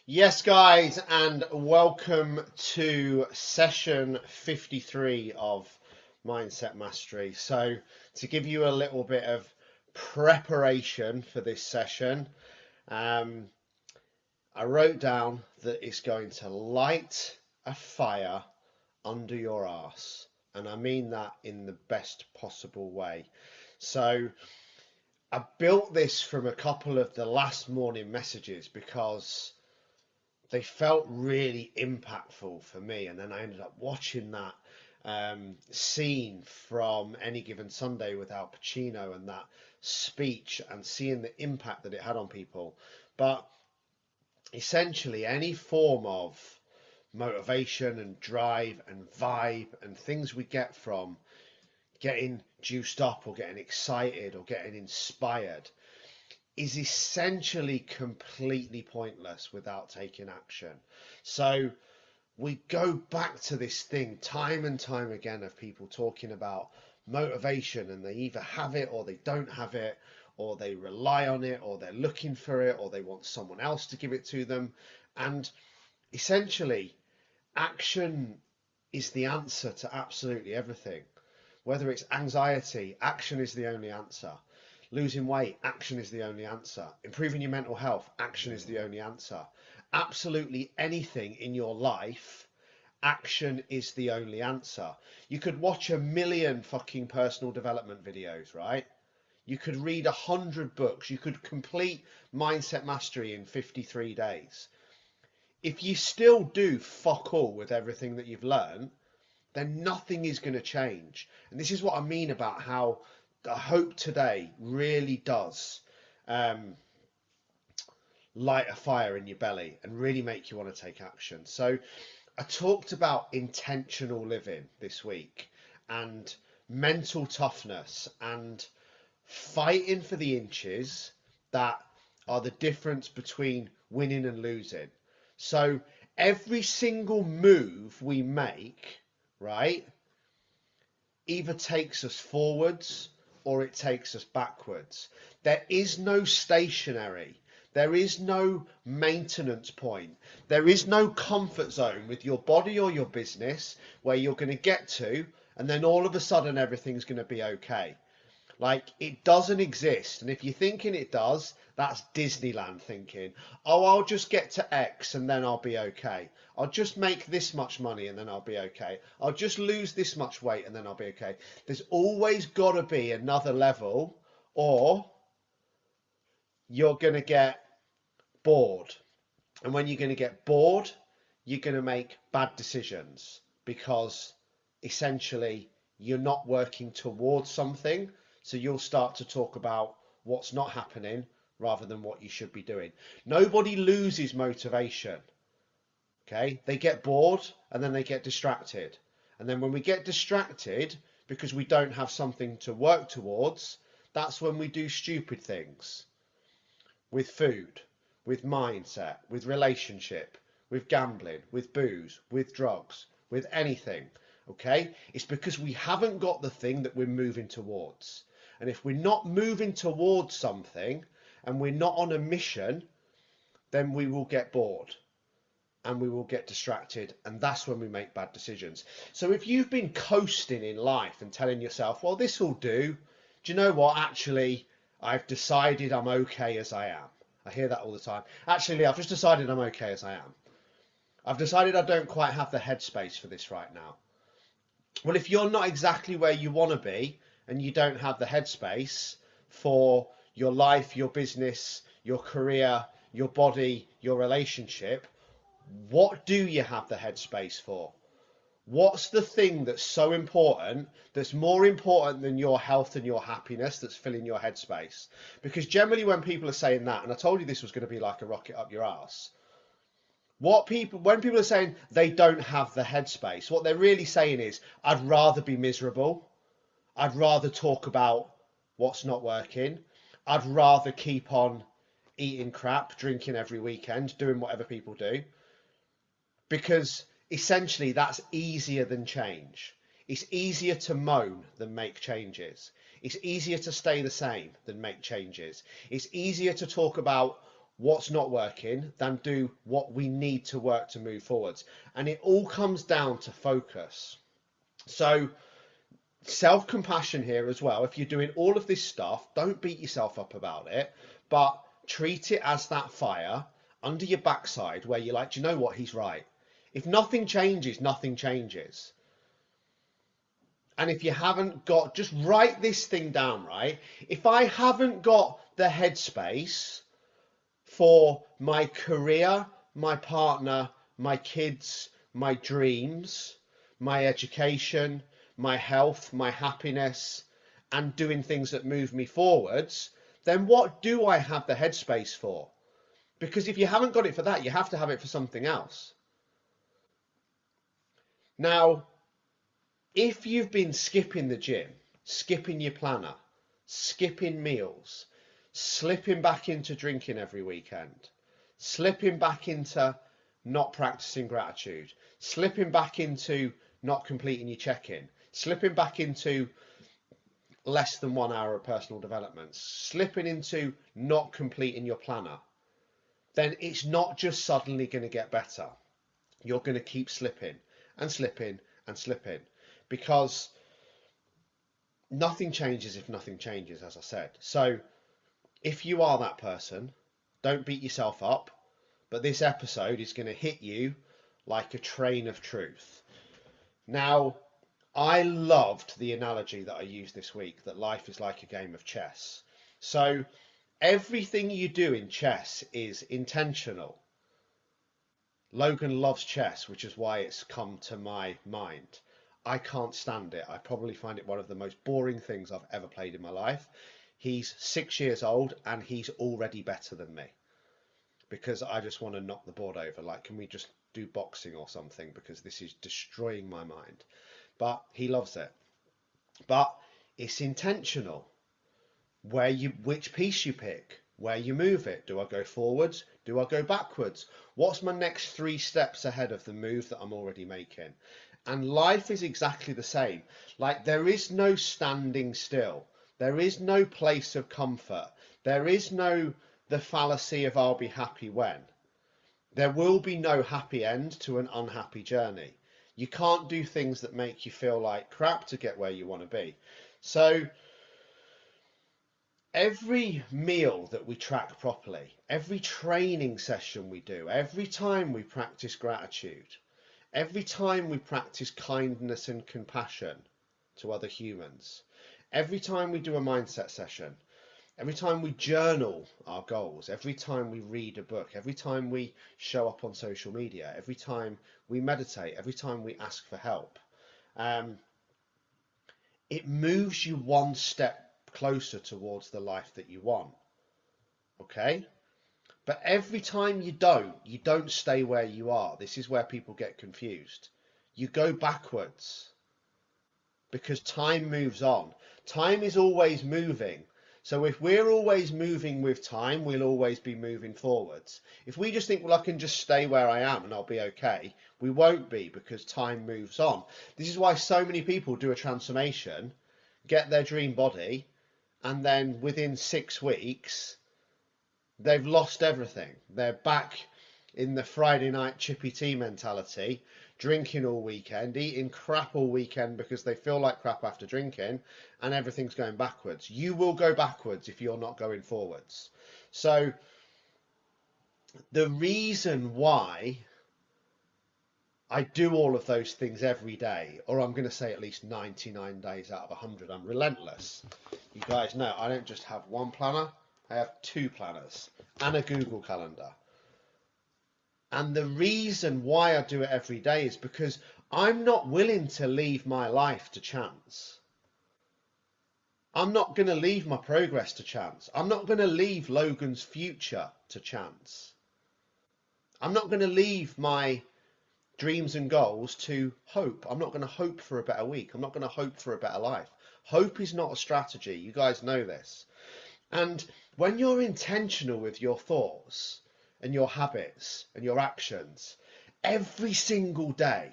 Yes, guys, and welcome to session 53 of Mindset Mastery. So, to give you a little bit of preparation for this session, I wrote down that it's going to light a fire under your arse, and I mean that in the best possible way. So, I built this from a couple of the last morning messages because they felt really impactful for me. And then I ended up watching that scene from Any Given Sunday with Al Pacino and that speech and seeing the impact that it had on people. But essentially, any form of motivation and drive and vibe and things we get from getting juiced up or getting excited or getting inspired is essentially completely pointless without taking action. So we go back to this thing time and time again of people talking about motivation, and they either have it or they don't have it, or they rely on it, or they're looking for it, or they want someone else to give it to them. And essentially, action is the answer to absolutely everything. Whether it's anxiety, action is the only answer. Losing weight, action is the only answer. Improving your mental health, action is the only answer. Absolutely anything in your life, action is the only answer. You could watch a million fucking personal development videos, right? You could read 100 books. You could complete Mindset Mastery in 53 days. If you still do fuck all with everything that you've learned, then nothing is going to change. And this is what I mean about how the hope today really does light a fire in your belly and really make you want to take action. So I talked about intentional living this week and mental toughness and fighting for the inches that are the difference between winning and losing. So every single move we make, right, either takes us forwards or it takes us backwards. There is no stationary. There is no maintenance point. There is no comfort zone with your body or your business where you're going to get to and then all of a sudden everything's going to be okay. Like, it doesn't exist. And if you're thinking it does, that's Disneyland thinking. Oh, I'll just get to X and then I'll be okay. I'll just make this much money and then I'll be okay. I'll just lose this much weight and then I'll be okay. There's always got to be another level, or you're going to get bored. And when you're going to get bored, you're going to make bad decisions because essentially you're not working towards something. So you'll start to talk about what's not happening rather than what you should be doing. Nobody loses motivation. Okay, they get bored and then they get distracted. And then when we get distracted because we don't have something to work towards, that's when we do stupid things with food, with mindset, with relationship, with gambling, with booze, with drugs, with anything. Okay, it's because we haven't got the thing that we're moving towards. And if we're not moving towards something and we're not on a mission, then we will get bored and we will get distracted, and that's when we make bad decisions. So if you've been coasting in life and telling yourself, well, this will do you know what, actually, I've decided I'm okay as I am. I hear that all the time. Actually, I've just decided I'm okay as I am. I've decided I don't quite have the headspace for this right now. Well, if you're not exactly where you want to be and you don't have the headspace for your life, your business, your career, your body, your relationship, what do you have the headspace for? What's the thing that's so important, that's more important than your health and your happiness, that's filling your headspace? Because generally when people are saying that, and I told you this was going to be like a rocket up your ass, when people are saying they don't have the headspace, what they're really saying is, I'd rather be miserable. I'd rather talk about what's not working. I'd rather keep on eating crap, drinking every weekend, doing whatever people do. Because essentially that's easier than change. It's easier to moan than make changes. It's easier to stay the same than make changes. It's easier to talk about what's not working than do what we need to work to move forwards. And it all comes down to focus. So self-compassion here as well. If you're doing all of this stuff, don't beat yourself up about it, but treat it as that fire under your backside where you're like, do you know what? He's right. If nothing changes, nothing changes. And if you haven't got, just write this thing down, right? If I haven't got the headspace for my career, my partner, my kids, my dreams, my education, my health, my happiness, and doing things that move me forwards, then what do I have the headspace for? Because if you haven't got it for that, you have to have it for something else. Now, if you've been skipping the gym, skipping your planner, skipping meals, slipping back into drinking every weekend, slipping back into not practicing gratitude, slipping back into not completing your check-in, slipping back into less than 1 hour of personal development, slipping into not completing your planner, then it's not just suddenly going to get better. You're going to keep slipping and slipping and slipping, because nothing changes if nothing changes, as I said. So if you are that person, don't beat yourself up, but this episode is going to hit you like a train of truth. Now, I loved the analogy that I used this week, that life is like a game of chess. So everything you do in chess is intentional. Logan loves chess, which is why it's come to my mind. I can't stand it. I probably find it one of the most boring things I've ever played in my life. He's 6 years old and he's already better than me, because I just want to knock the board over. Like, can we just do boxing or something? Because this is destroying my mind. But he loves it. But it's intentional. Which piece you pick, where you move it. Do I go forwards? Do I go backwards? What's my next 3 steps ahead of the move that I'm already making? And life is exactly the same. Like, there is no standing still. There is no place of comfort. There is no the fallacy of I'll be happy when. There will be no happy end to an unhappy journey. You can't do things that make you feel like crap to get where you want to be. So every meal that we track properly, every training session we do, every time we practice gratitude, every time we practice kindness and compassion to other humans, every time we do a mindset session, every time we journal our goals, every time we read a book, every time we show up on social media, every time we meditate, every time we ask for help, it moves you one step closer towards the life that you want. Okay? But every time you don't stay where you are. This is where people get confused. You go backwards, because time moves on. Time is always moving. So if we're always moving with time, we'll always be moving forwards. If we just think, well, I can just stay where I am and I'll be okay, we won't be, because time moves on. This is why so many people do a transformation, get their dream body, and then within 6 weeks, they've lost everything. They're back in the Friday night chippy tea mentality, drinking all weekend, eating crap all weekend because they feel like crap after drinking, and everything's going backwards. You will go backwards if you're not going forwards. So the reason why I do all of those things every day, or I'm going to say at least 99 days out of 100, I'm relentless. You guys know I don't just have one planner, I have 2 planners and a Google Calendar. And the reason why I do it every day is because I'm not willing to leave my life to chance. I'm not going to leave my progress to chance. I'm not going to leave Logan's future to chance. I'm not going to leave my dreams and goals to hope. I'm not going to hope for a better week. I'm not going to hope for a better life. Hope is not a strategy. You guys know this. And when you're intentional with your thoughts and your habits and your actions every single day,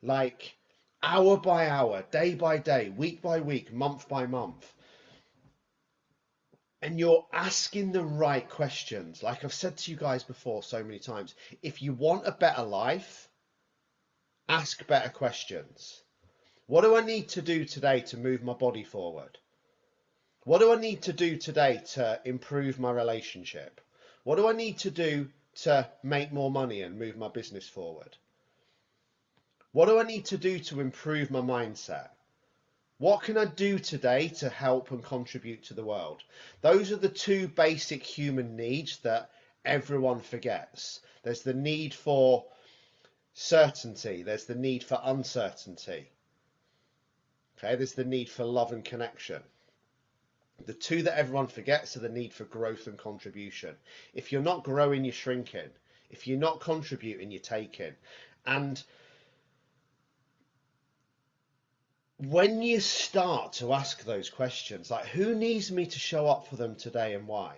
like hour by hour, day by day, week by week, month by month, and you're asking the right questions. Like I've said to you guys before so many times, if you want a better life, ask better questions. What do I need to do today to move my body forward? What do I need to do today to improve my relationship? What do I need to do to make more money and move my business forward? What do I need to do to improve my mindset? What can I do today to help and contribute to the world? Those are the two basic human needs that everyone forgets. There's the need for certainty. There's the need for uncertainty. Okay, there's the need for love and connection. The two that everyone forgets are the need for growth and contribution. If you're not growing, you're shrinking. If you're not contributing, you're taking. And when you start to ask those questions, like who needs me to show up for them today and why?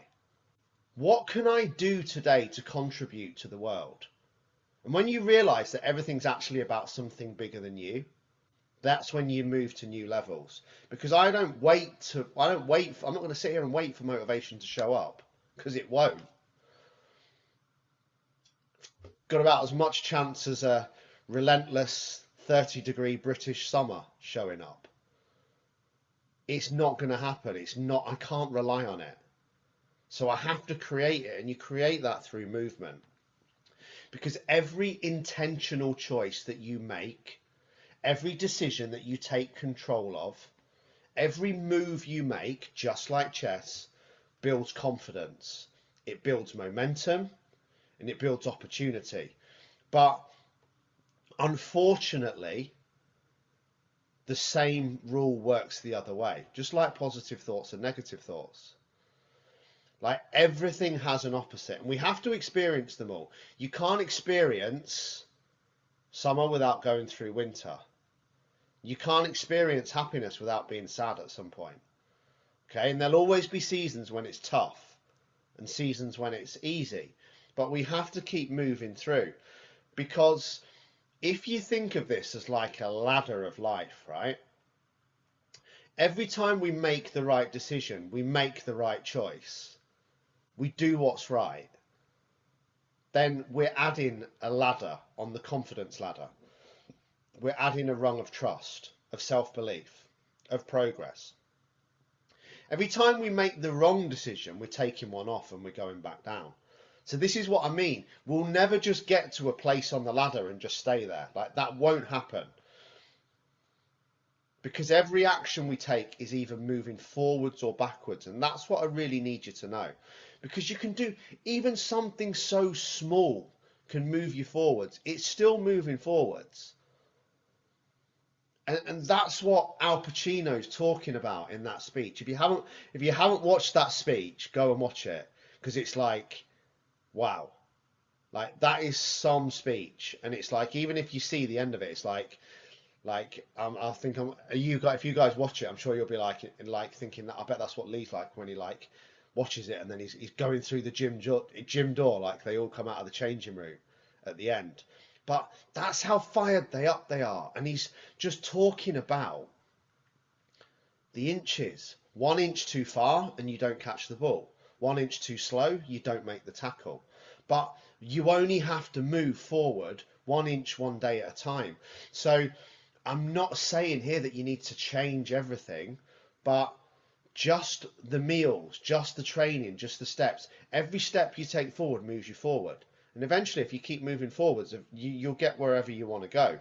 What can I do today to contribute to the world? And when you realize that everything's actually about something bigger than you, that's when you move to new levels. Because I'm not going to sit here and wait for motivation to show up, because it won't. Got about as much chance as a relentless 30-degree British summer showing up. It's not going to happen. I can't rely on it. So I have to create it, and you create that through movement. Because every intentional choice that you make, every decision that you take control of, every move you make, just like chess, builds confidence. It builds momentum and it builds opportunity. But unfortunately, the same rule works the other way, just like positive thoughts and negative thoughts. Like everything has an opposite, and we have to experience them all. You can't experience summer without going through winter. You can't experience happiness without being sad at some point. Okay, and there'll always be seasons when it's tough and seasons when it's easy. But we have to keep moving through, because if you think of this as like a ladder of life, right? Every time we make the right decision, we make the right choice, we do what's right, then we're adding a ladder on the confidence ladder. We're adding a rung of trust, of self-belief, of progress. Every time we make the wrong decision, we're taking one off and we're going back down. So this is what I mean. We'll never just get to a place on the ladder and just stay there. Like that won't happen. Because every action we take is either moving forwards or backwards. And that's what I really need you to know. Because you can do even something so small can move you forwards. It's still moving forwards. And that's what Al Pacino's talking about in that speech. If you haven't watched that speech, go and watch it, because it's like, wow, like that is some speech. And it's like, even if you see the end of it, it's like I think if you guys watch it, I'm sure you'll be like thinking that I bet that's what Lee's like when he like watches it, and then he's going through the gym door, like they all come out of the changing room at the end. But that's how fired up they are. And he's just talking about the inches. 1 inch too far and you don't catch the ball. 1 inch too slow, you don't make the tackle. But you only have to move forward 1 inch one day at a time. So I'm not saying here that you need to change everything, but just the meals, just the training, just the steps. Every step you take forward moves you forward. And eventually, if you keep moving forwards, you'll get wherever you want to go.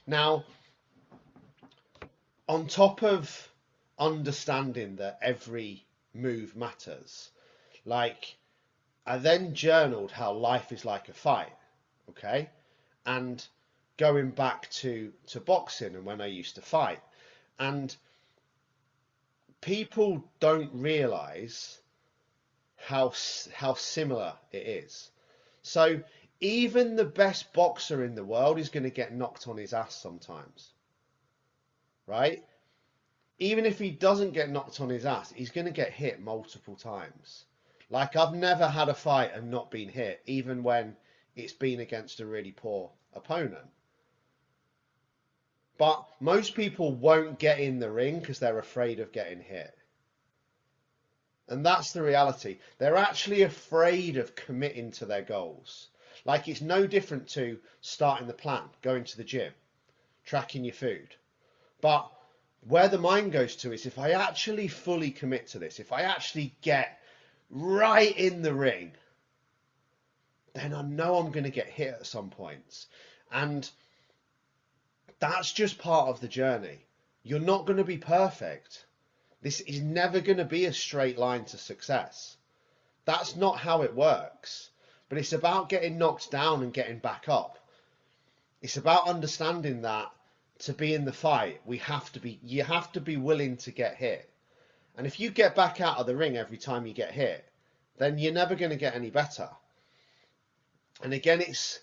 Now, on top of understanding that every move matters, like I then journaled how life is like a fight, okay? And going back to boxing and when I used to fight. And people don't realize how similar it is. So even the best boxer in the world is going to get knocked on his ass sometimes, right? Even if he doesn't get knocked on his ass, he's going to get hit multiple times. Like I've never had a fight and not been hit, even when it's been against a really poor opponent. But most people won't get in the ring because they're afraid of getting hit. And that's the reality. They're actually afraid of committing to their goals. Like, it's no different to starting the plan, going to the gym, tracking your food. But where the mind goes to is, if I actually fully commit to this, if I actually get right in the ring, then I know I'm going to get hit at some points. And that's just part of the journey. You're not going to be perfect. This is never going to be a straight line to success. That's not how it works. But it's about getting knocked down and getting back up. It's about understanding that to be in the fight, you have to be willing to get hit. And if you get back out of the ring every time you get hit, then you're never going to get any better. And again, it's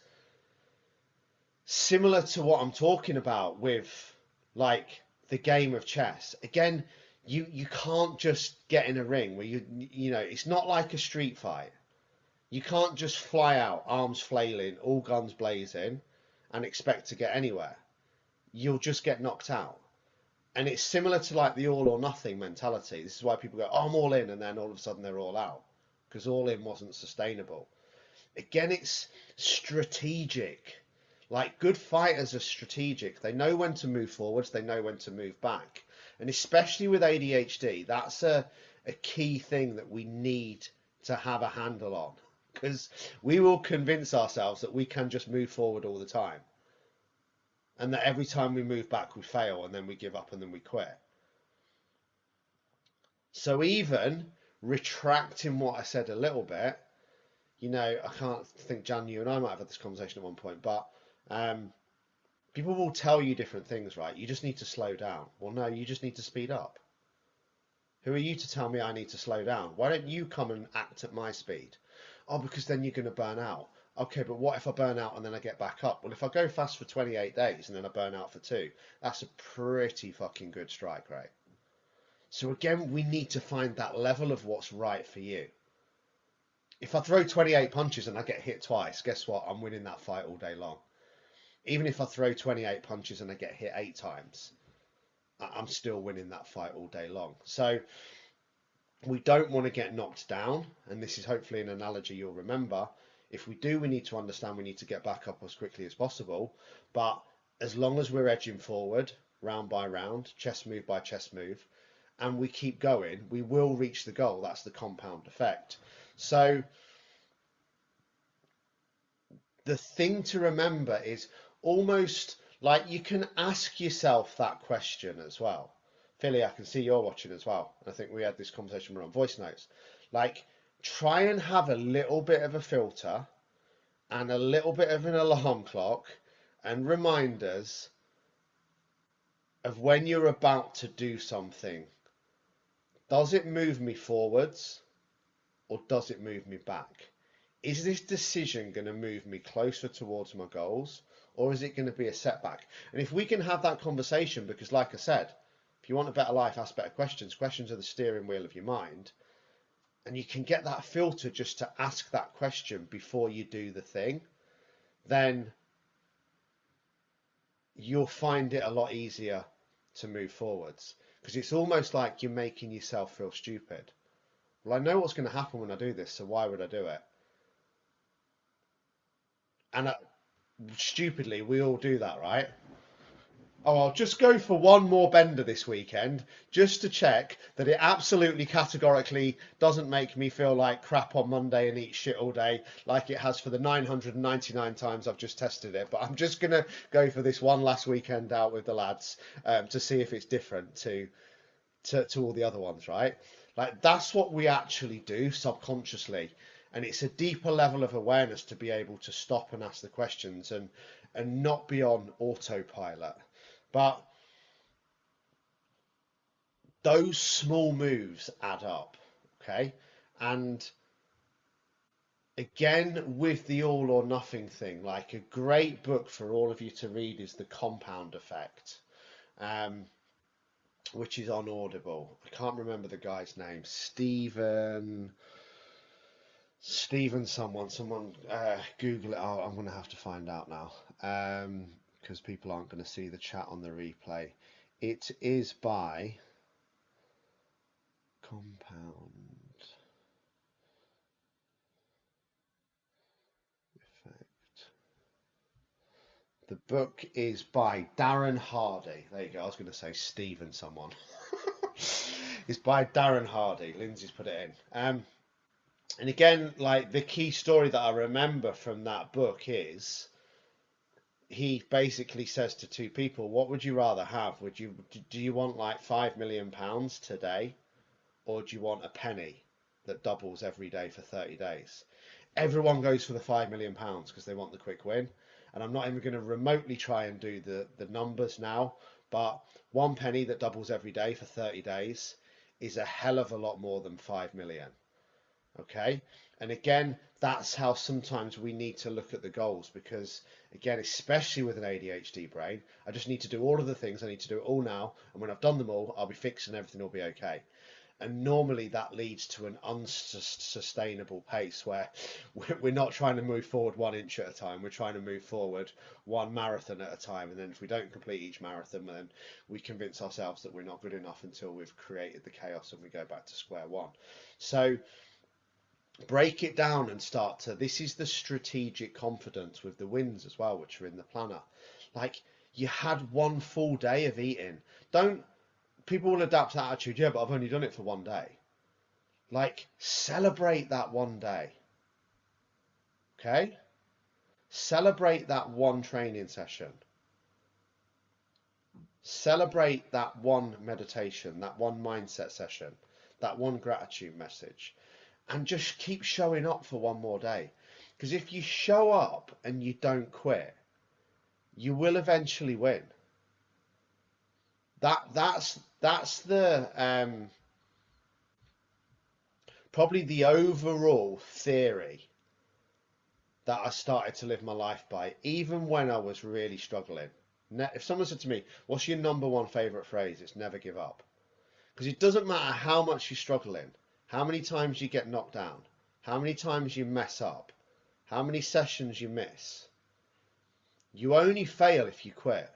similar to what I'm talking about with like the game of chess. Again, you can't just get in a ring where you know, it's not like a street fight. You can't just fly out, arms flailing, all guns blazing, and expect to get anywhere. You'll just get knocked out. And it's similar to like the all or nothing mentality. This is why people go, oh, I'm all in, and then all of a sudden they're all out, because all in wasn't sustainable. Again, it's strategic. Like, good fighters are strategic. They know when to move forwards, they know when to move back. And especially with ADHD, that's a key thing that we need to have a handle on, because we will convince ourselves that we can just move forward all the time, and that every time we move back we fail, and then we give up, and then we quit. So even retracting what I said a little bit, you know, I can't think, Jan, you and I might have had this conversation at one point, but people will tell you different things, right? You just need to slow down. Well, no, you just need to speed up. Who are you to tell me I need to slow down? Why don't you come and act at my speed? Oh, because then you're going to burn out. Okay, but what if I burn out and then I get back up? Well, if I go fast for 28 days and then I burn out for 2, that's a pretty fucking good strike rate. So again, we need to find that level of what's right for you. If I throw 28 punches and I get hit twice, guess what? I'm winning that fight all day long. Even if I throw 28 punches and I get hit 8 times, I'm still winning that fight all day long. So we don't want to get knocked down. And this is hopefully an analogy you'll remember. If we do, we need to understand we need to get back up as quickly as possible. But as long as we're edging forward, round by round, chess move by chess move, and we keep going, we will reach the goal. That's the compound effect. So the thing to remember is, almost like, you can ask yourself that question as well. Philly, I can see you're watching as well. I think we had this conversation on voice notes. Like, try and have a little bit of a filter and a little bit of an alarm clock and reminders of when you're about to do something. Does it move me forwards or does it move me back? Is this decision going to move me closer towards my goals, or is it going to be a setback? And if we can have that conversation, because like I said, if you want a better life, ask better questions. Questions are the steering wheel of your mind. And you can get that filter just to ask that question before you do the thing, then you'll find it a lot easier to move forwards. Because it's almost like you're making yourself feel stupid. Well, I know what's going to happen when I do this, so why would I do it? And stupidly, we all do that, right? Oh, I'll just go for one more bender this weekend, just to check that it absolutely categorically doesn't make me feel like crap on Monday and eat shit all day, like it has for the 999 times I've just tested it. But I'm just going to go for this one last weekend out with the lads to see if it's different to all the other ones, right? Like, that's what we actually do subconsciously. And it's a deeper level of awareness to be able to stop and ask the questions and not be on autopilot. But those small moves add up, okay? And again, with the all or nothing thing, like, a great book for all of you to read is The Compound Effect, which is on Audible. I can't remember the guy's name. Stephen someone Google it. I'm going to have to find out now, because people aren't going to see the chat on the replay. It is by Compound. The book is by Darren Hardy. There you go. I was going to say Stephen someone. It's by Darren Hardy. Lindsay's put it in. And again, like the key story that I remember from that book is he basically says to two people, what would you rather have? Do you want like £5 million today, or do you want a penny that doubles every day for 30 days? Everyone goes for the £5 million because they want the quick win. And I'm not even going to remotely try and do the numbers now, but one penny that doubles every day for 30 days is a hell of a lot more than 5 million. Okay. And again, that's how sometimes we need to look at the goals, because again, especially with an ADHD brain, I just need to do all of the things. I need to do it all now. And when I've done them all, I'll be fixed and everything will be okay. And normally that leads to an unsustainable pace where we're not trying to move forward 1 inch at a time. We're trying to move forward one marathon at a time. And then if we don't complete each marathon, then we convince ourselves that we're not good enough until we've created the chaos and we go back to square one. So break it down and start to, this is the strategic confidence with the wins as well, which are in the planner. Like, you had one full day of eating. People will adapt that attitude. Yeah, but I've only done it for 1 day. Like, celebrate that 1 day. Okay? Celebrate that one training session. Celebrate that one meditation, that one mindset session, that one gratitude message. And just keep showing up for one more day. Because if you show up and you don't quit, you will eventually win. That's the probably the overall theory that I started to live my life by, even when I was really struggling. If someone said to me, what's your number one favorite phrase? It's never give up. Because it doesn't matter how much you're struggling, how many times you get knocked down, how many times you mess up, how many sessions you miss. You only fail if you quit.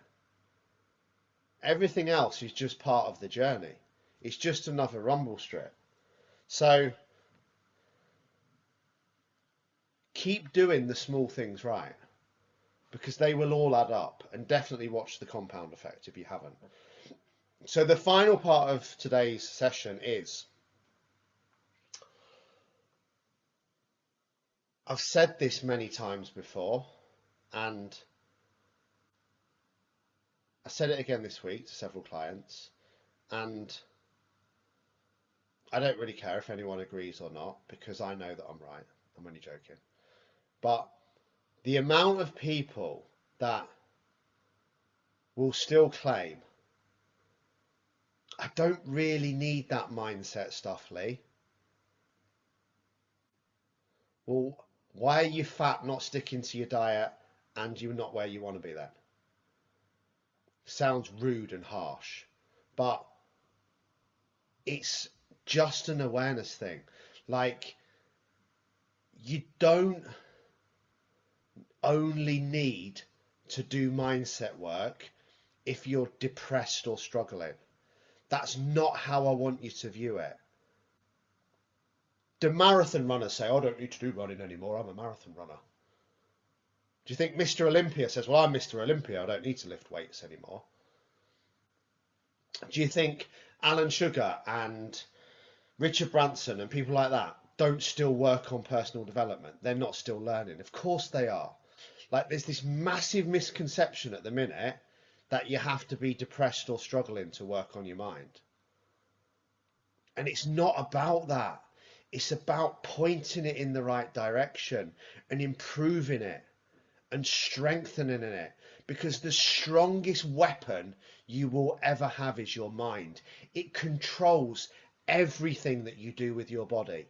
Everything else is just part of the journey. It's just another rumble strip. So keep doing the small things right, because they will all add up. And definitely watch the compound effect if you haven't. So the final part of today's session is, I've said this many times before, and I said it again this week to several clients, and I don't really care if anyone agrees or not, because I know that I'm right. I'm only joking. But the amount of people that will still claim, I don't really need that mindset stuff, Lee. Well, why are you fat, not sticking to your diet, and you're not where you want to be then? Sounds rude and harsh, but it's just an awareness thing. Like, you don't only need to do mindset work if you're depressed or struggling. That's not how I want you to view it. Do marathon runners say, I don't need to do running anymore, I'm a marathon runner? Do you think Mr. Olympia says, well, I'm Mr. Olympia, I don't need to lift weights anymore? Do you think Alan Sugar and Richard Branson and people like that don't still work on personal development? They're not still learning. Of course they are. Like, there's this massive misconception at the minute that you have to be depressed or struggling to work on your mind. And it's not about that. It's about pointing it in the right direction and improving it and strengthening it. Because the strongest weapon you will ever have is your mind. It controls everything that you do with your body.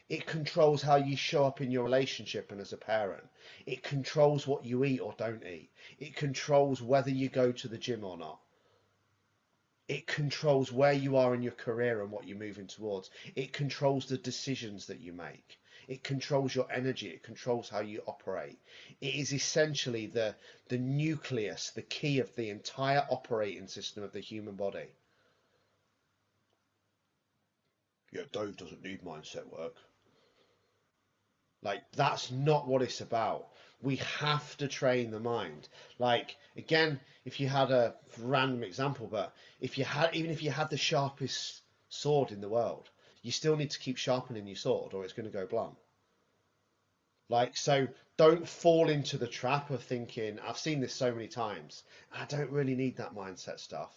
It controls how you show up in your relationship and as a parent. It controls what you eat or don't eat. It controls whether you go to the gym or not. It controls where you are in your career and what you're moving towards. It controls the decisions that you make. It controls your energy. It controls how you operate. It is essentially the nucleus, the key of the entire operating system of the human body. Yeah, Dave doesn't need mindset work. Like, that's not what it's about. We have to train the mind. Like, again, if you had a random example, but if you had, even if you had the sharpest sword in the world, you still need to keep sharpening your sword or it's going to go blunt. Like, so don't fall into the trap of thinking, I've seen this so many times, I don't really need that mindset stuff.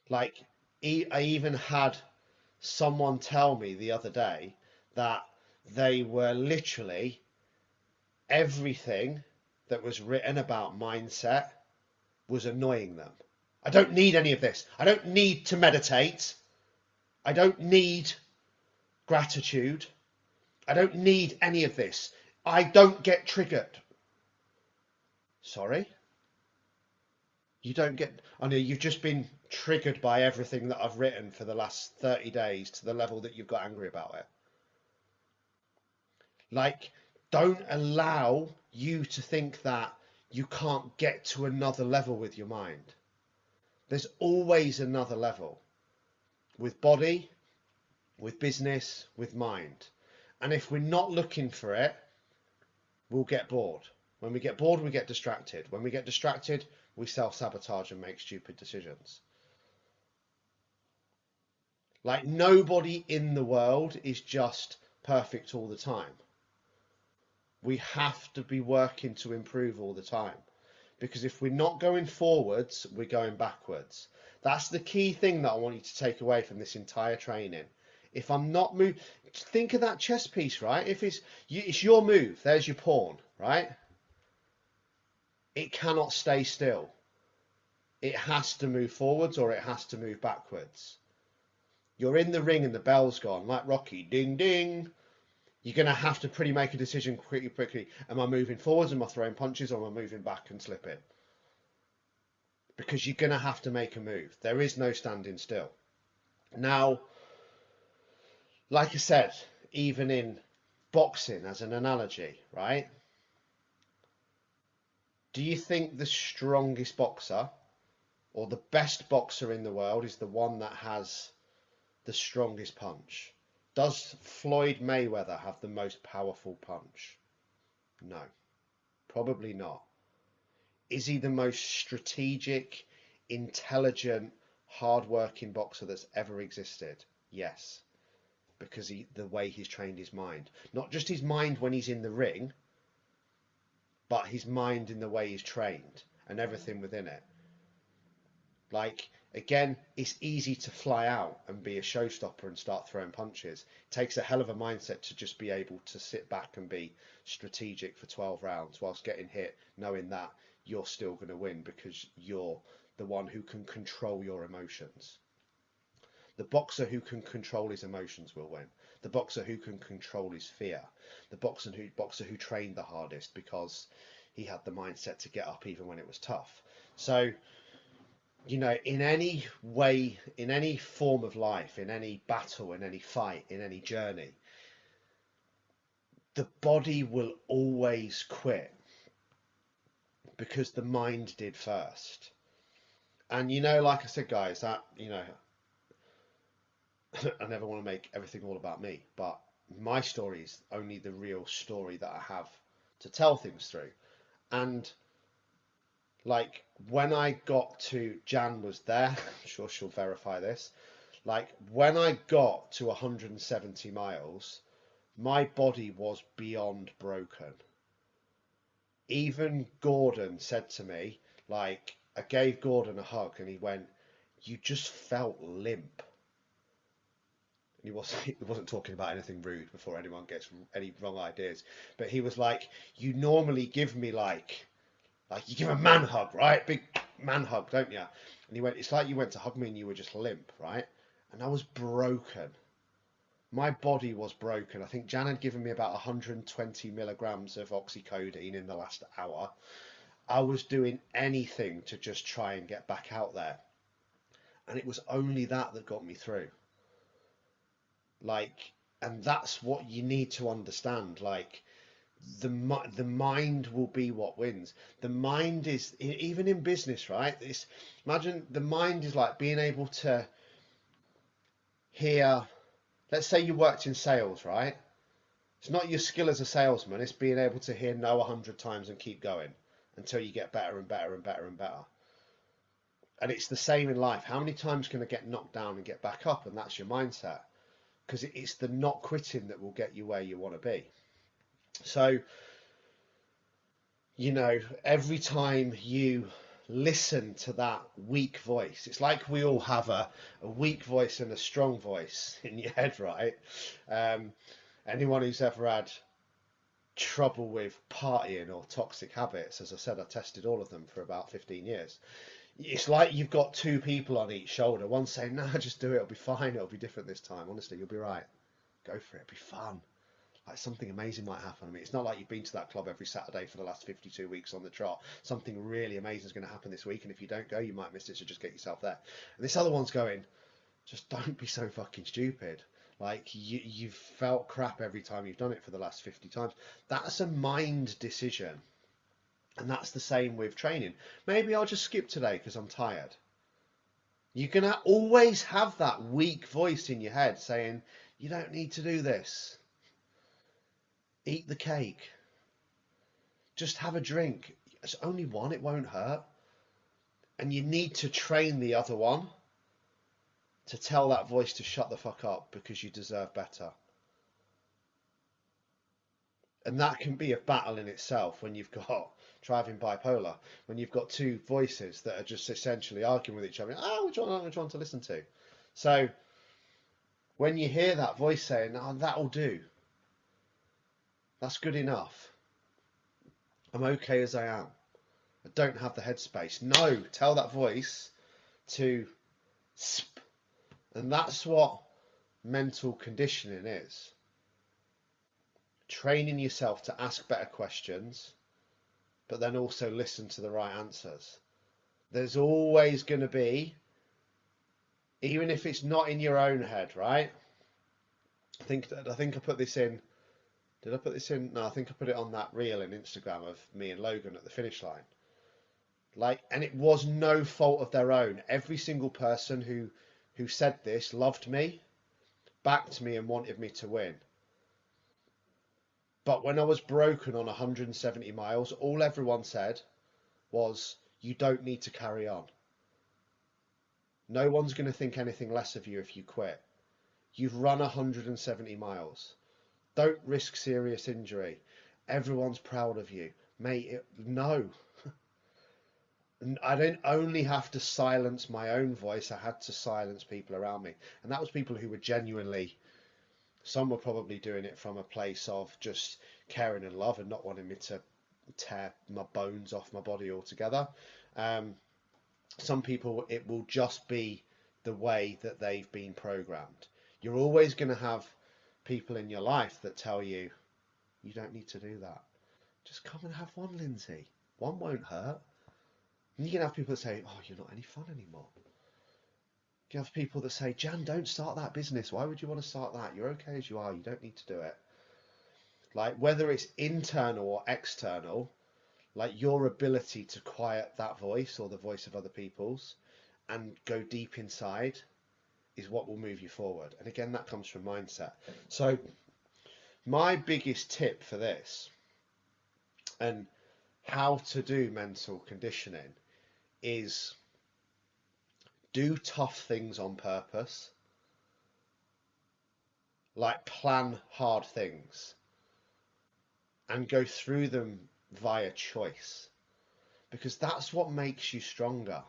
Like, I even had someone tell me the other day that they were literally everything that was written about mindset was annoying them. I don't need any of this. I don't need to meditate. I don't need gratitude. I don't need any of this. I don't get triggered. Sorry? You don't get... I know you've just been triggered by everything that I've written for the last 30 days to the level that you've got angry about it. Like, don't allow you to think that you can't get to another level with your mind. There's always another level with body, with business, with mind. And if we're not looking for it, we'll get bored. When we get bored, we get distracted. When we get distracted, we self-sabotage and make stupid decisions. Like, nobody in the world is just perfect all the time. We have to be working to improve all the time. Because if we're not going forwards, we're going backwards. That's the key thing that I want you to take away from this entire training. If I'm not moving, think of that chess piece, right? If it's your move, there's your pawn, right? It cannot stay still. It has to move forwards or it has to move backwards. You're in the ring and the bell's gone, like Rocky, ding, ding. You're going to have to pretty make a decision quickly. Am I moving forwards? Am I throwing punches? Or am I moving back and slipping? Because you're going to have to make a move. There is no standing still. Now, like I said, even in boxing as an analogy, right? Do you think the strongest boxer or the best boxer in the world is the one that has the strongest punch? Does Floyd Mayweather have the most powerful punch? No, probably not. Is he the most strategic, intelligent, hard-working boxer that's ever existed? Yes, because the way he's trained his mind. Not just his mind when he's in the ring, but his mind in the way he's trained and everything within it. Like, again, it's easy to fly out and be a showstopper and start throwing punches. It takes a hell of a mindset to just be able to sit back and be strategic for 12 rounds whilst getting hit, knowing that you're still going to win because you're the one who can control your emotions. The boxer who can control his emotions will win. The boxer who can control his fear. The boxer who trained the hardest because he had the mindset to get up even when it was tough. So, you know, in any way, in any form of life, in any battle, in any fight, in any journey, the body will always quit because the mind did first. And, you know, like I said, guys, that, you know, I never want to make everything all about me, but my story is only the real story that I have to tell things through. And like, when I got to, Jan was there, I'm sure she'll verify this. Like, when I got to 170 miles, my body was beyond broken. Even Gordon said to me, like, I gave Gordon a hug and he went, you just felt limp. And he wasn't talking about anything rude before anyone gets any wrong ideas. But he was like, you normally give me like you give a man hug, right? Big man hug, don't you? And he went, it's like you went to hug me and you were just limp, right? And I was broken. My body was broken. I think Jan had given me about 120 milligrams of oxycodone in the last hour. I was doing anything to just try and get back out there. And it was only that got me through. Like, and that's what you need to understand. Like, the mind will be what wins. The mind is, even in business, right? Imagine the mind is like being able to hear Let's say you worked in sales, right? It's not your skill as a salesman, it's being able to hear no 100 times and keep going until you get better and better and better and better. And it's the same in life. How many times can I get knocked down and get back up? And that's your mindset. Because it's the not quitting that will get you where you want to be. So, you know, every time you listen to that weak voice, it's like we all have a weak voice and a strong voice in your head, right? Anyone who's ever had trouble with partying or toxic habits, as I said, I tested all of them for about 15 years. It's like you've got two people on each shoulder. One saying, "No, just do it. It'll be fine. It'll be different this time. Honestly, you'll be right. Go for it. It'll be fun. Like something amazing might happen." I mean, it's not like you've been to that club every Saturday for the last 52 weeks on the trot. Something really amazing is going to happen this week, and if you don't go, you might miss it. So just get yourself there. And this other one's going, "Just don't be so fucking stupid. Like you've felt crap every time you've done it for the last 50 times." That's a mind decision. And that's the same with training. Maybe I'll just skip today because I'm tired. You're going to always have that weak voice in your head saying, "You don't need to do this. Eat the cake. Just have a drink. It's only one, it won't hurt." And you need to train the other one to tell that voice to shut the fuck up because you deserve better. And that can be a battle in itself when you've got driving bipolar, when you've got two voices that are just essentially arguing with each other. Oh, which one to listen to? So when you hear that voice saying, "Oh, that'll do. That's good enough. I'm okay as I am. I don't have the headspace." No, tell that voice to sp. And that's what mental conditioning is. Training yourself to ask better questions, but then also listen to the right answers. There's always going to be, even if it's not in your own head, right? I think I put this in. Did I put this in? No, I think I put it on that reel in Instagram of me and Logan at the finish line. Like, and it was no fault of their own. Every single person who said this loved me, backed me, and wanted me to win. But when I was broken on 170 miles, all everyone said was, "You don't need to carry on. No one's going to think anything less of you if you quit. You've run 170 miles. Don't risk serious injury. Everyone's proud of you." Mate, no. I didn't only have to silence my own voice, I had to silence people around me. And that was people who were genuinely, some were probably doing it from a place of just caring and love and not wanting me to tear my bones off my body altogether. Some people, it will just be the way that they've been programmed. You're always going to have people in your life that tell you, "You don't need to do that. Just come and have one, Lindsay. One won't hurt." And you can have people that say, "Oh, you're not any fun anymore." You have people that say, "Jan, don't start that business. Why would you want to start that? You're okay as you are. You don't need to do it." Like, whether it's internal or external, like your ability to quiet that voice or the voice of other people's and go deep inside is what will move you forward. And again, that comes from mindset. So my biggest tip for this and how to do mental conditioning is do tough things on purpose. Like, plan hard things and go through them via choice, because that's what makes you stronger.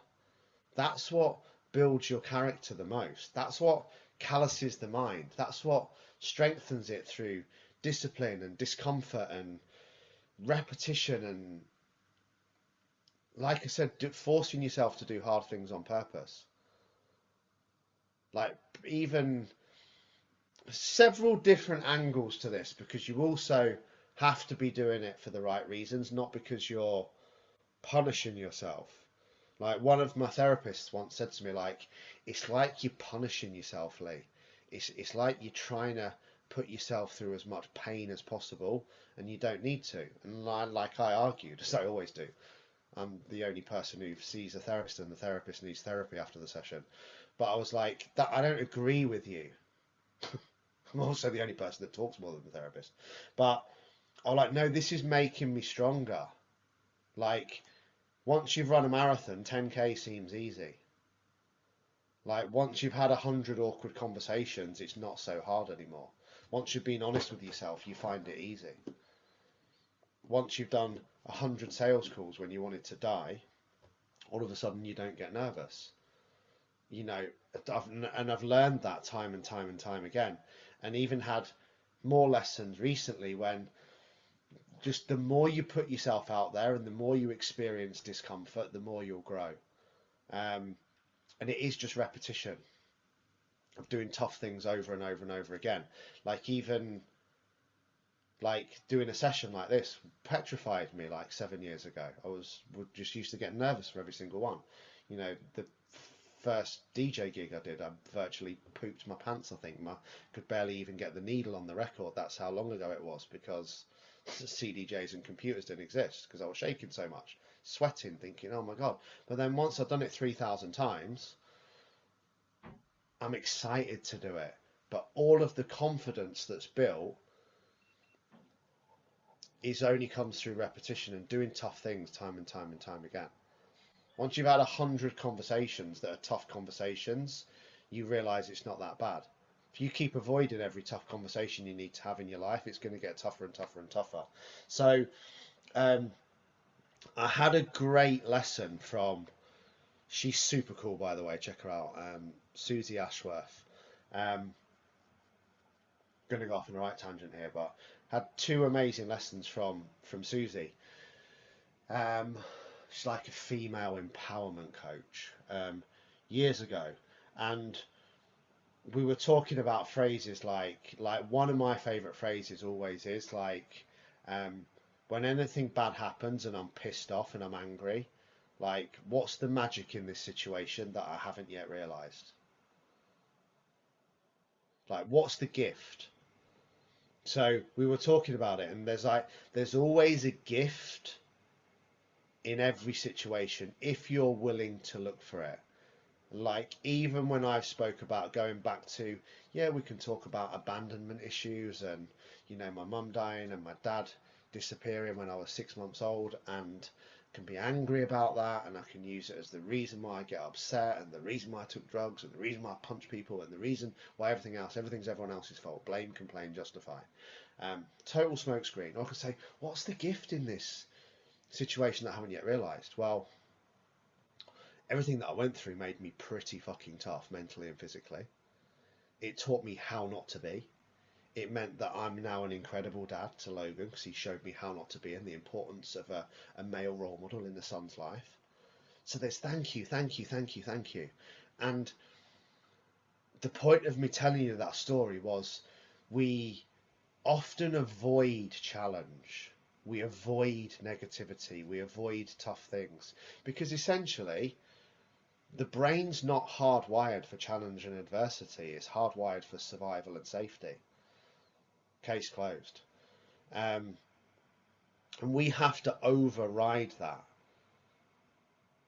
That's what builds your character the most. That's what calluses the mind. That's what strengthens it through discipline and discomfort and repetition and, like I said, forcing yourself to do hard things on purpose. Like, even several different angles to this, because you also have to be doing it for the right reasons, not because you're punishing yourself. Like, one of my therapists once said to me, like, "It's like you're punishing yourself, Lee. It's like you're trying to put yourself through as much pain as possible, and you don't need to." And I argued, as I always do, I'm the only person who sees a therapist and the therapist needs therapy after the session. But I was like, that I don't agree with you. I'm also the only person that talks more than the therapist. But I'm like, no, this is making me stronger. Like, once you've run a marathon, 10K seems easy. Like, once you've had 100 awkward conversations, it's not so hard anymore. Once you've been honest with yourself, you find it easy. Once you've done 100 sales calls when you wanted to die, all of a sudden you don't get nervous. You know, I've learned that time and time and time again, and even had more lessons recently when just the more you put yourself out there and the more you experience discomfort, the more you'll grow. And it is just repetition of doing tough things over and over and over again. Like even like doing a session like this petrified me like 7 years ago. Would just used to get nervous for every single one. You know, the first DJ gig I did, I virtually pooped my pants. I think I could barely even get the needle on the record. That's how long ago it was, because CDJs and computers didn't exist, because I was shaking so much, sweating, thinking, oh my God. But then once I've done it 3,000 times, I'm excited to do it. But all of the confidence that's built is only comes through repetition and doing tough things time and time and time again. Once you've had 100 conversations that are tough conversations, you realize it's not that bad. If you keep avoiding every tough conversation you need to have in your life, it's going to get tougher and tougher and tougher. So I had a great lesson from, she's super cool, by the way, check her out, Susie Ashworth. Going to go off on the right tangent here, but had two amazing lessons from Susie. She's like a female empowerment coach, years ago, and we were talking about phrases like one of my favorite phrases always is like, when anything bad happens and I'm pissed off and I'm angry, like, what's the magic in this situation that I haven't yet realized? Like, what's the gift? So we were talking about it, and there's always a gift in every situation if you're willing to look for it. Like, even when I've spoke about going back to, yeah, we can talk about abandonment issues and, you know, my mum dying and my dad disappearing when I was 6 months old, and can be angry about that, and I can use it as the reason why I get upset, and the reason why I took drugs, and the reason why I punch people, and the reason why everything's everyone else's fault. Blame, complain, justify. Total smokescreen. Or I could say, what's the gift in this situation that I haven't yet realised? Well, everything that I went through made me pretty fucking tough, mentally and physically. It taught me how not to be. It meant that I'm now an incredible dad to Logan, because he showed me how not to be and the importance of a male role model in the son's life. So there's thank you, thank you, thank you, thank you. And the point of me telling you that story was, we often avoid challenge. We avoid negativity. We avoid tough things, because essentially the brain's not hardwired for challenge and adversity. It's hardwired for survival and safety. Case closed. And we have to override that.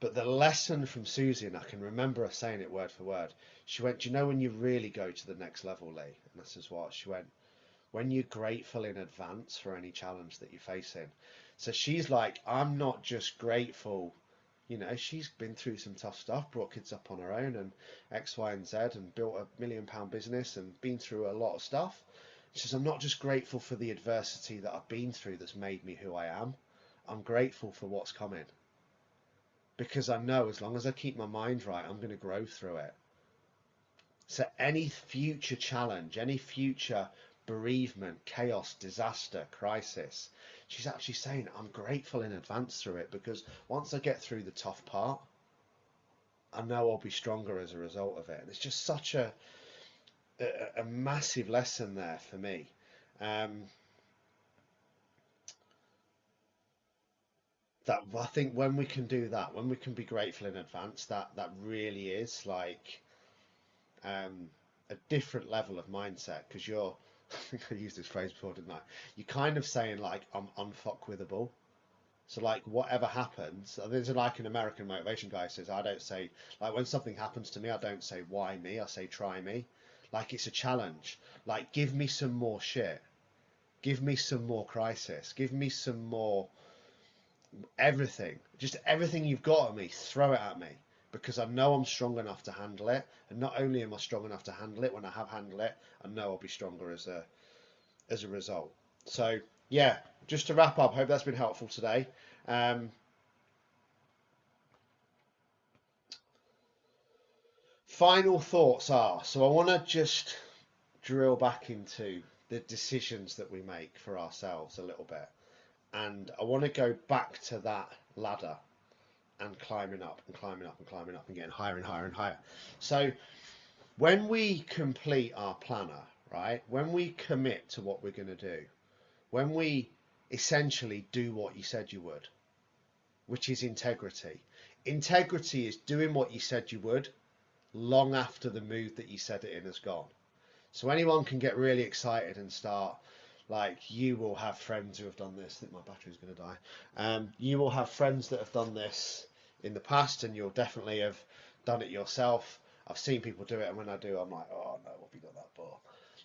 But the lesson from Susie, and I can remember her saying it word for word, she went, do you know when you really go to the next level, Lee? And this is what she went, when you're grateful in advance for any challenge that you're facing. So she's like, I'm not just grateful, you know, she's been through some tough stuff, brought kids up on her own and X, Y, and Z, and built £1 million business and been through a lot of stuff. She says, I'm not just grateful for the adversity that I've been through that's made me who I am. I'm grateful for what's coming. Because I know as long as I keep my mind right, I'm going to grow through it. So any future challenge, any future bereavement, chaos, disaster, crisis, she's actually saying, I'm grateful in advance through it, because once I get through the tough part, I know I'll be stronger as a result of it. And it's just such a massive lesson there for me. That I think when we can do that, when we can be grateful in advance, that really is like a different level of mindset, because you're I think I used this phrase before, didn't I? You're kind of saying like, I'm unfuckwithable. So like, whatever happens, there's like an American motivation guy says, I don't say, like, when something happens to me, I don't say why me, I say try me. like it's a challenge. Like, give me some more shit. Give me some more crisis. Give me some more everything. Just everything you've got at me, throw it at me. Because I know I'm strong enough to handle it. And not only am I strong enough to handle it, when I have handled it, I know I'll be stronger as a result. So yeah, just to wrap up, I hope that's been helpful today. Final thoughts are, so I want to just drill back into the decisions that we make for ourselves a little bit. And I want to go back to that ladder and climbing up and climbing up and climbing up and getting higher and higher and higher. So when we complete our planner, right, when we commit to what we're going to do, when we essentially do what you said you would, which is integrity. Integrity is doing what you said you would long after the mood that you said it in has gone. So anyone can get really excited and start, like, you will have friends who have done this. I think my battery's going to die. You will have friends that have done this in the past, and you'll definitely have done it yourself. I've seen people do it, and when I do, I'm like, oh no, what have you got that for?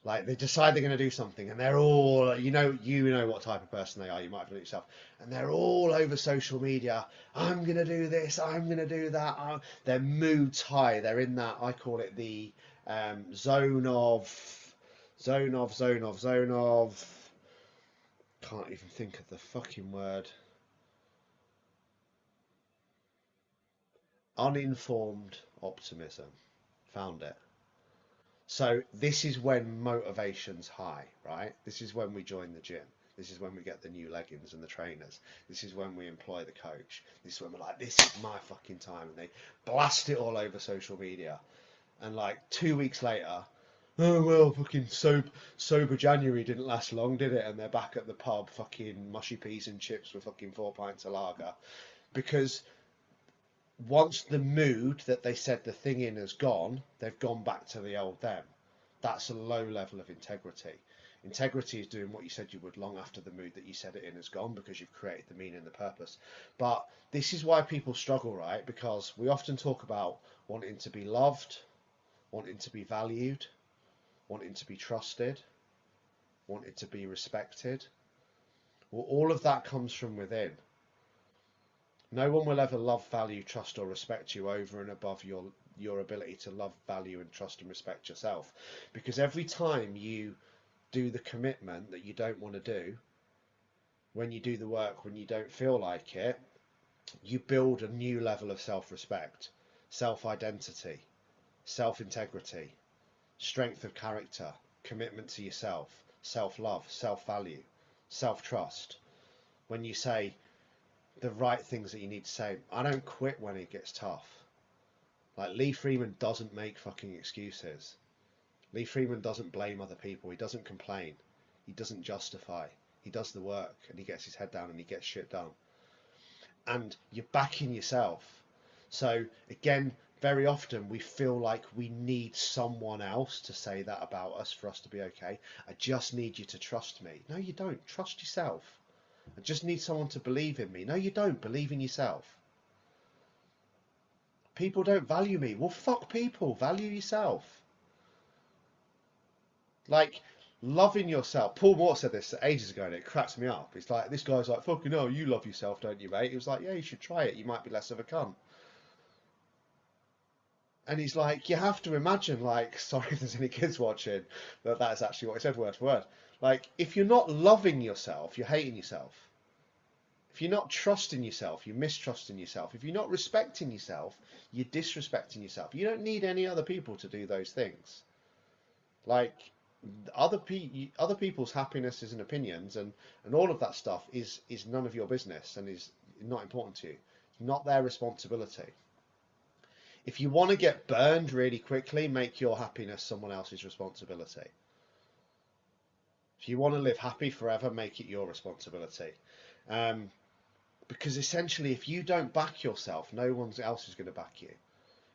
Like, they decide they're going to do something, and they're all, you know what type of person they are. You might have done it yourself, and they're all over social media. I'm going to do this. I'm going to do that. Their mood's high. They're in that. I call it the zone of. Can't even think of the fucking word. Uninformed optimism. Found it. So this is when motivation's high, right? This is when we join the gym. This is when we get the new leggings and the trainers. This is when we employ the coach. This is when we're like, this is my fucking time. And they blast it all over social media. And like 2 weeks later, oh well, fucking sober January didn't last long, did it? And they're back at the pub, fucking mushy peas and chips with fucking 4 pints of lager. Because once the mood that they said the thing in has gone, they've gone back to the old them. That's a low level of integrity. Integrity is doing what you said you would long after the mood that you said it in has gone, because you've created the meaning and the purpose. But this is why people struggle, right? Because we often talk about wanting to be loved, wanting to be valued, wanting to be trusted, wanting to be respected. Well, all of that comes from within. No one will ever love, value, trust, or respect you over and above your ability to love, value, and trust and respect yourself. Because every time you do the commitment that you don't want to do, when you do the work when you don't feel like it, you build a new level of self-respect, self-identity, self-integrity, strength of character, commitment to yourself, self-love, self-value, self-trust. When you say the right things that you need to say. I don't quit when it gets tough. Like, Lee Freeman doesn't make fucking excuses. Lee Freeman doesn't blame other people. He doesn't complain. He doesn't justify. He does the work, and he gets his head down and he gets shit done. And you're backing yourself. So again, very often we feel like we need someone else to say that about us for us to be okay. I just need you to trust me. No, you don't. Trust yourself. I just need someone to believe in me. No, you don't. Believe in yourself. People don't value me. Well, fuck people. Value yourself. Like, loving yourself. Paul Moore said this ages ago and it cracks me up. It's like, this guy's like, fucking hell, you love yourself, don't you, mate? He was like, yeah, you should try it. You might be less of a cunt. And he's like, you have to imagine, like, sorry if there's any kids watching, that that's actually what he said word for word. Like, if you're not loving yourself, you're hating yourself. If you're not trusting yourself, you're mistrusting yourself. If you're not respecting yourself, you're disrespecting yourself. You don't need any other people to do those things. Like, other people's happinesses and opinions and all of that stuff is none of your business and is not important to you. It's not their responsibility. If you want to get burned really quickly, make your happiness someone else's responsibility. If you want to live happy forever, make it your responsibility. Because essentially, if you don't back yourself, no one else is going to back you.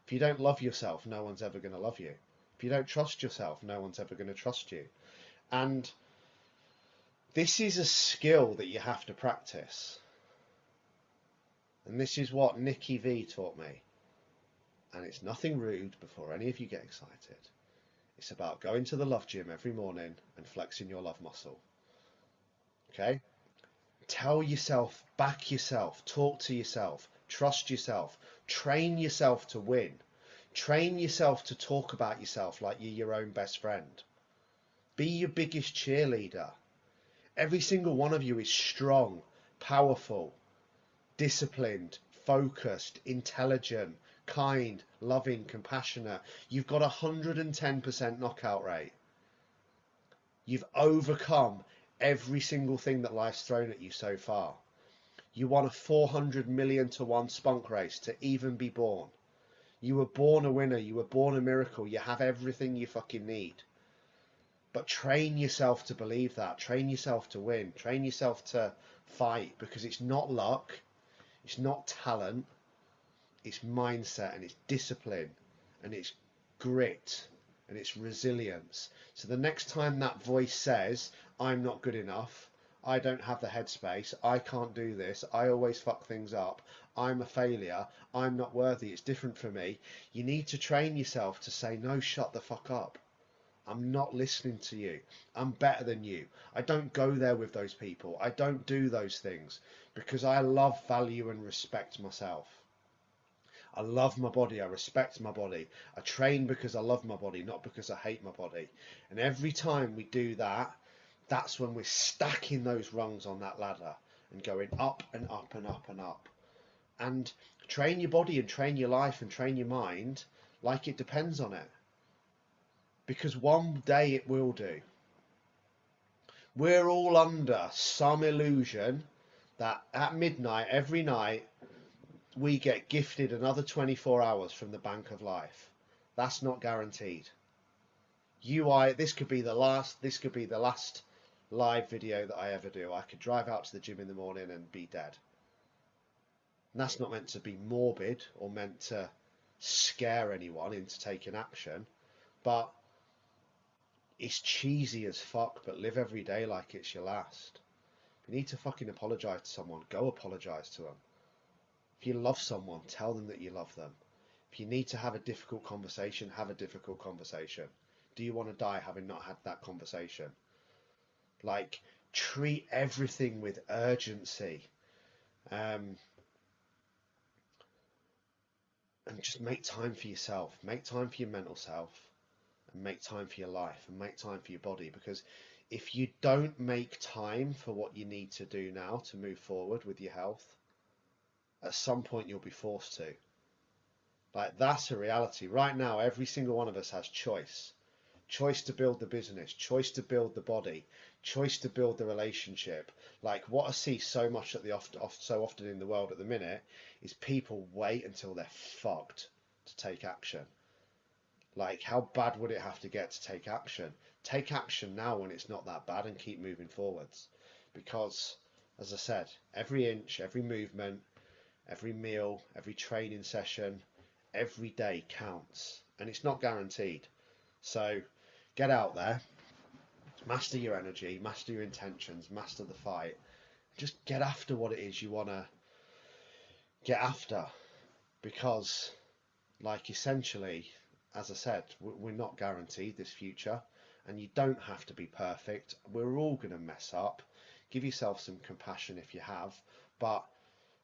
If you don't love yourself, no one's ever going to love you. If you don't trust yourself, no one's ever going to trust you. And this is a skill that you have to practice. And this is what Nikki V taught me. And it's nothing rude before any of you get excited. It's about going to the love gym every morning and flexing your love muscle. Okay? Tell yourself, back yourself, talk to yourself, trust yourself, train yourself to win. Train yourself to talk about yourself like you're your own best friend. Be your biggest cheerleader. Every single one of you is strong, powerful, disciplined, focused, intelligent, kind, loving, compassionate. You've got 110% knockout rate. You've overcome every single thing that life's thrown at you so far. You won a 400 million to 1 spunk race to even be born. You were born a winner. You were born a miracle. You have everything you fucking need. But train yourself to believe that. Train yourself to win. Train yourself to fight, because it's not luck. It's not talent. It's mindset, and it's discipline, and it's grit, and it's resilience. So the next time that voice says, I'm not good enough, I don't have the headspace, I can't do this, I always fuck things up, I'm a failure, I'm not worthy, it's different for me, you need to train yourself to say, no, shut the fuck up. I'm not listening to you. I'm better than you. I don't go there with those people. I don't do those things because I love, value, and respect myself. I love my body. I respect my body. I train because I love my body, not because I hate my body. And every time we do that, that's when we're stacking those rungs on that ladder and going up and up and up and up. And train your body and train your life and train your mind like it depends on it. Because one day it will do. We're all under some illusion that at midnight every night we get gifted another 24 hours from the bank of life. That's not guaranteed. This could be the last live video that I ever do. I could drive out to the gym in the morning and be dead. And that's not meant to be morbid or meant to scare anyone into taking action, but it's cheesy as fuck, but live every day like it's your last. If you need to fucking apologise to someone, go apologise to them. If you love someone, tell them that you love them. If you need to have a difficult conversation, have a difficult conversation. Do you want to die having not had that conversation? Like, treat everything with urgency. And just make time for yourself. Make time for your mental self. And make time for your life. And make time for your body. Because if you don't make time for what you need to do now to move forward with your health, at some point you'll be forced to. Like, that's a reality. Right now, every single one of us has choice. Choice to build the business, choice to build the body, choice to build the relationship. Like, what I see so much so often in the world at the minute is people wait until they're fucked to take action. Like, how bad would it have to get to take action? Take action now when it's not that bad and keep moving forwards. Because, as I said, every inch, every movement, every meal, every training session, every day counts. And it's not guaranteed. So get out there, master your energy, master your intentions, master the fight. Just get after what it is you want to get after. Because, like, essentially, as I said, we're not guaranteed this future. And you don't have to be perfect. We're all going to mess up. Give yourself some compassion if you have. But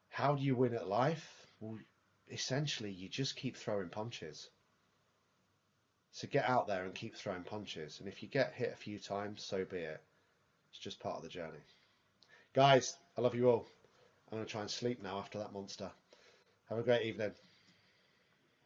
how do you win at life? Well, essentially, you just keep throwing punches. So get out there and keep throwing punches. And if you get hit a few times, so be it. It's just part of the journey. Guys, I love you all. I'm going to try and sleep now after that monster. Have a great evening.